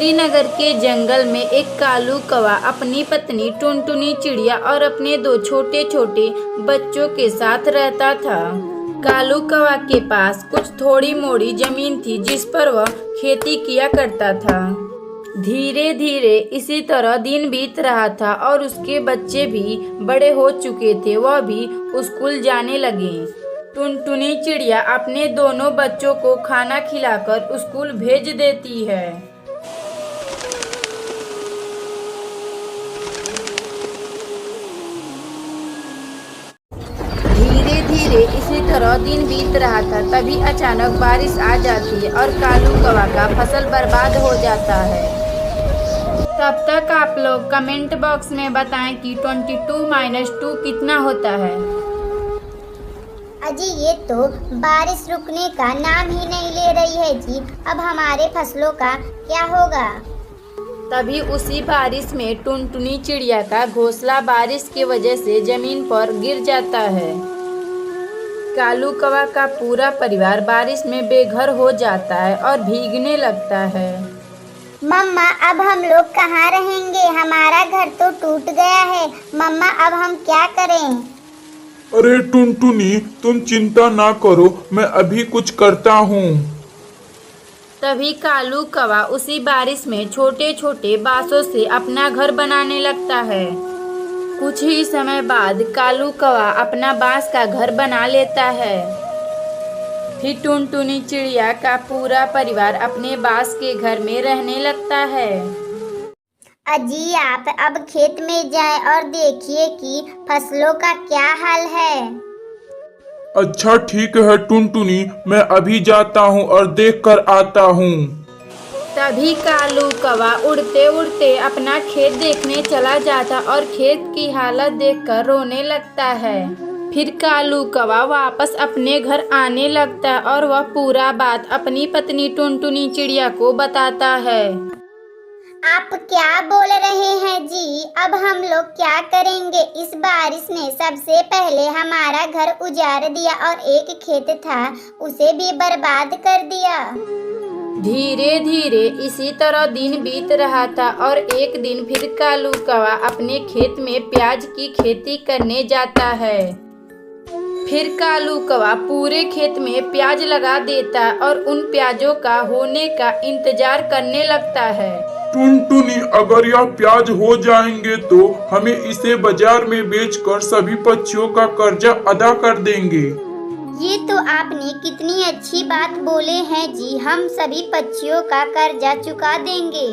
श्रीनगर के जंगल में एक कालू कौवा अपनी पत्नी टुनटुनी चिड़िया और अपने दो छोटे छोटे बच्चों के साथ रहता था। कालू कौवा के पास कुछ थोड़ी मोड़ी जमीन थी जिस पर वह खेती किया करता था। धीरे धीरे इसी तरह दिन बीत रहा था और उसके बच्चे भी बड़े हो चुके थे। वह भी स्कूल जाने लगे। टुनटुनी चिड़िया अपने दोनों बच्चों को खाना खिलाकर स्कूल भेज देती है। धीरे धीरे इसी तरह दिन बीत रहा था। तभी अचानक बारिश आ जाती है और कालू कौवा का फसल बर्बाद हो जाता है। तब तक आप लोग कमेंट बॉक्स में बताएं कि 22 - 2 कितना होता है। अजी ये तो बारिश रुकने का नाम ही नहीं ले रही है जी। अब हमारे फसलों का क्या होगा। तभी उसी बारिश में टुनटुनी चिड़िया का घोंसला बारिश की वजह से जमीन पर गिर जाता है। कालू कौवा का पूरा परिवार बारिश में बेघर हो जाता है और भीगने लगता है। मम्मा अब हम लोग कहाँ रहेंगे। हमारा घर तो टूट गया है। मम्मा अब हम क्या करें। अरे टुनटुनी तुम चिंता ना करो, मैं अभी कुछ करता हूँ। तभी कालू कौवा उसी बारिश में छोटे छोटे बांसों से अपना घर बनाने लगता है। कुछ ही समय बाद कालू कौवा अपना बांस का घर बना लेता है। फिर टुनटुनी चिड़िया का पूरा परिवार अपने बांस के घर में रहने लगता है। अजी आप अब खेत में जाएं और देखिए कि फसलों का क्या हाल है। अच्छा ठीक है टुनटुनी, मैं अभी जाता हूँ और देख कर आता हूँ। तभी कालू कौवा उड़ते उड़ते अपना खेत देखने चला जाता और खेत की हालत देखकर रोने लगता है। फिर कालू कौवा वापस अपने घर आने लगता और वह पूरा बात अपनी पत्नी टुनटुनी चिड़िया को बताता है। आप क्या बोल रहे हैं जी। अब हम लोग क्या करेंगे। इस बारिश ने सबसे पहले हमारा घर उजाड़ दिया और एक खेत था उसे भी बर्बाद कर दिया। धीरे धीरे इसी तरह दिन बीत रहा था और एक दिन फिर कालू कौवा अपने खेत में प्याज की खेती करने जाता है। फिर कालू कौवा पूरे खेत में प्याज लगा देता और उन प्याजों का होने का इंतजार करने लगता है। टुनटुनी अगर यह प्याज हो जाएंगे तो हमें इसे बाजार में बेचकर सभी पक्षियों का कर्जा अदा कर देंगे। ये तो आपने कितनी अच्छी बात बोले हैं जी। हम सभी पक्षियों का कर्जा चुका देंगे।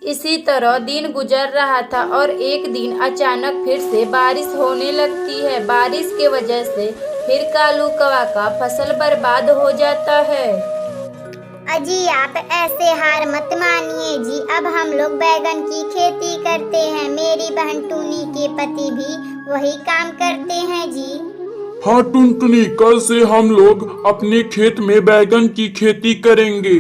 इसी तरह दिन गुजर रहा था और एक दिन अचानक फिर से बारिश होने लगती है। बारिश के वजह से फिर कालू कौवा का फसल बर्बाद हो जाता है। अजी आप ऐसे हार मत मानिए जी। अब हम लोग बैगन की खेती करते हैं। मेरी बहन टूनी के पति भी वही काम करते हैं जी। हाँ टुनटुनी, कल से हम लोग अपने खेत में बैगन की खेती करेंगे।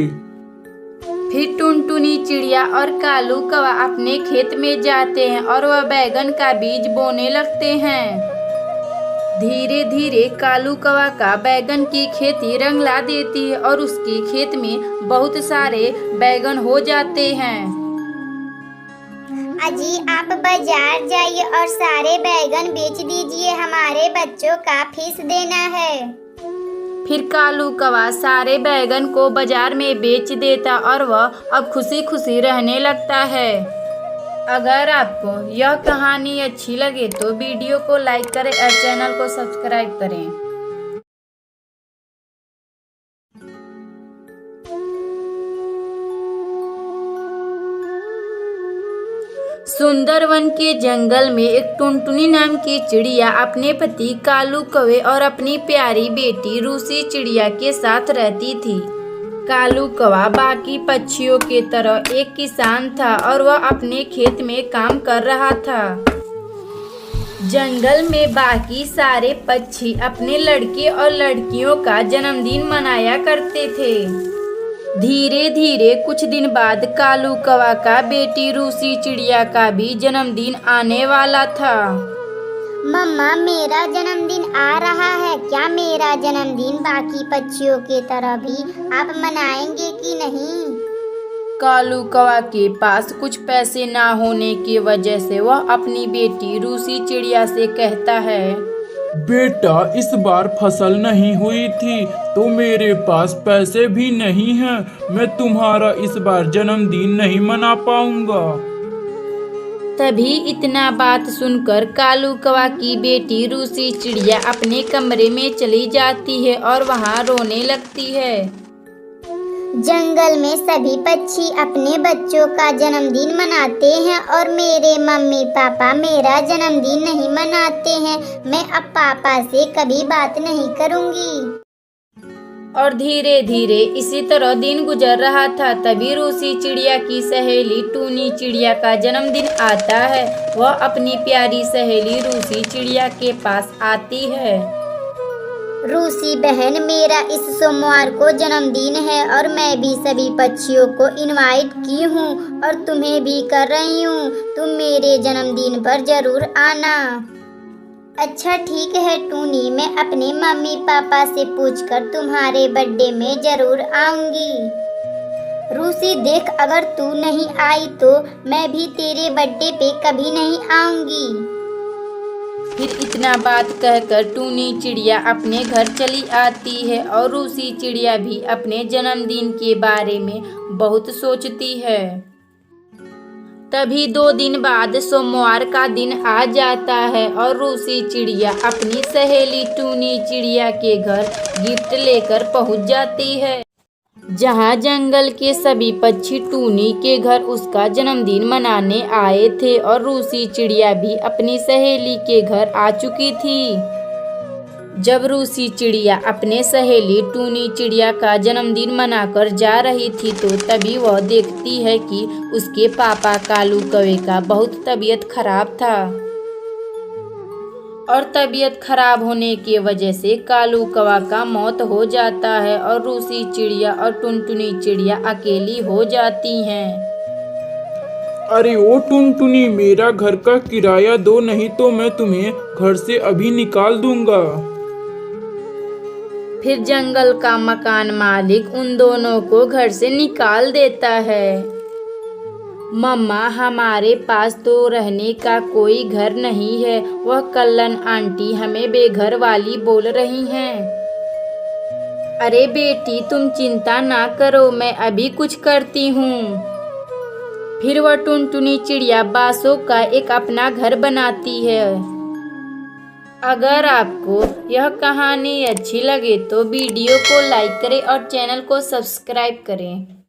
फिर टुनटुनी चिड़िया और कालू कौवा अपने खेत में जाते हैं और वह बैगन का बीज बोने लगते हैं। धीरे धीरे कालू कौवा का बैगन की खेती रंग ला देती है और उसके खेत में बहुत सारे बैगन हो जाते हैं। अजी आप बाजार जाइए और सारे बैगन बेच दीजिए। हमारे बच्चों का फीस देना है। फिर कालू कौवा सारे बैगन को बाजार में बेच देता और वह अब खुशी खुशी रहने लगता है। अगर आपको यह कहानी अच्छी लगे तो वीडियो को लाइक करें और चैनल को सब्सक्राइब करें। सुंदरवन के जंगल में एक टुनटुनी नाम की चिड़िया अपने पति कालू कौवे और अपनी प्यारी बेटी रूसी चिड़िया के साथ रहती थी। कालू कौवा बाकी पक्षियों के तरह एक किसान था और वह अपने खेत में काम कर रहा था। जंगल में बाकी सारे पक्षी अपने लड़के और लड़कियों का जन्मदिन मनाया करते थे। धीरे धीरे कुछ दिन बाद कालू कौवा का बेटी रूसी चिड़िया का भी जन्मदिन आने वाला था। मम्मा मेरा जन्मदिन आ रहा है। क्या मेरा जन्मदिन बाकी पक्षियों की तरह भी आप मनाएंगे कि नहीं। कालू कौवा के पास कुछ पैसे ना होने की वजह से वह अपनी बेटी रूसी चिड़िया से कहता है, बेटा, इस बार फसल नहीं हुई थी तो मेरे पास पैसे भी नहीं हैं। मैं तुम्हारा इस बार जन्मदिन नहीं मना पाऊंगा। तभी इतना बात सुनकर कालू कौवा की बेटी रूसी चिड़िया अपने कमरे में चली जाती है और वहाँ रोने लगती है। जंगल में सभी पक्षी अपने बच्चों का जन्मदिन मनाते हैं और मेरे मम्मी पापा मेरा जन्मदिन नहीं मनाते हैं। मैं अब पापा से कभी बात नहीं करूंगी। और धीरे धीरे इसी तरह दिन गुजर रहा था। तभी रूसी चिड़िया की सहेली टूनी चिड़िया का जन्मदिन आता है। वह अपनी प्यारी सहेली रूसी चिड़िया के पास आती है। रूसी बहन, मेरा इस सोमवार को जन्मदिन है और मैं भी सभी पक्षियों को इनवाइट की हूँ और तुम्हें भी कर रही हूँ। तुम मेरे जन्मदिन पर जरूर आना। अच्छा ठीक है टूनी, मैं अपने मम्मी पापा से पूछकर तुम्हारे बर्थडे में जरूर आऊंगी। रूसी देख, अगर तू नहीं आई तो मैं भी तेरे बर्थडे पे कभी नहीं आऊंगी। फिर इतना बात कहकर टूनी चिड़िया अपने घर चली आती है और रूसी चिड़िया भी अपने जन्मदिन के बारे में बहुत सोचती है। तभी 2 दिन बाद सोमवार का दिन आ जाता है और रूसी चिड़िया अपनी सहेली टूनी चिड़िया के घर गिफ्ट लेकर पहुंच जाती है, जहां जंगल के सभी पक्षी टूनी के घर उसका जन्मदिन मनाने आए थे और रूसी चिड़िया भी अपनी सहेली के घर आ चुकी थी। जब रूसी चिड़िया अपने सहेली टूनी चिड़िया का जन्मदिन मनाकर जा रही थी तो तभी वह देखती है कि उसके पापा कालू कौवे का बहुत तबीयत खराब था और तबीयत खराब होने की वजह से कालू कौवा का मौत हो जाता है और रूसी चिड़िया और टुनटुनी चिड़िया अकेली हो जाती हैं। अरे ओ टुनटुनी, मेरा घर का किराया दो, नहीं तो मैं तुम्हें घर से अभी निकाल दूंगा। फिर जंगल का मकान मालिक उन दोनों को घर से निकाल देता है। मम्मा, हमारे पास तो रहने का कोई घर नहीं है। वह कल्लन आंटी हमें बेघर वाली बोल रही हैं। अरे बेटी, तुम चिंता ना करो, मैं अभी कुछ करती हूँ। फिर वह टुनटुनी चिड़िया बांसों का एक अपना घर बनाती है। अगर आपको यह कहानी अच्छी लगे तो वीडियो को लाइक करें और चैनल को सब्सक्राइब करें।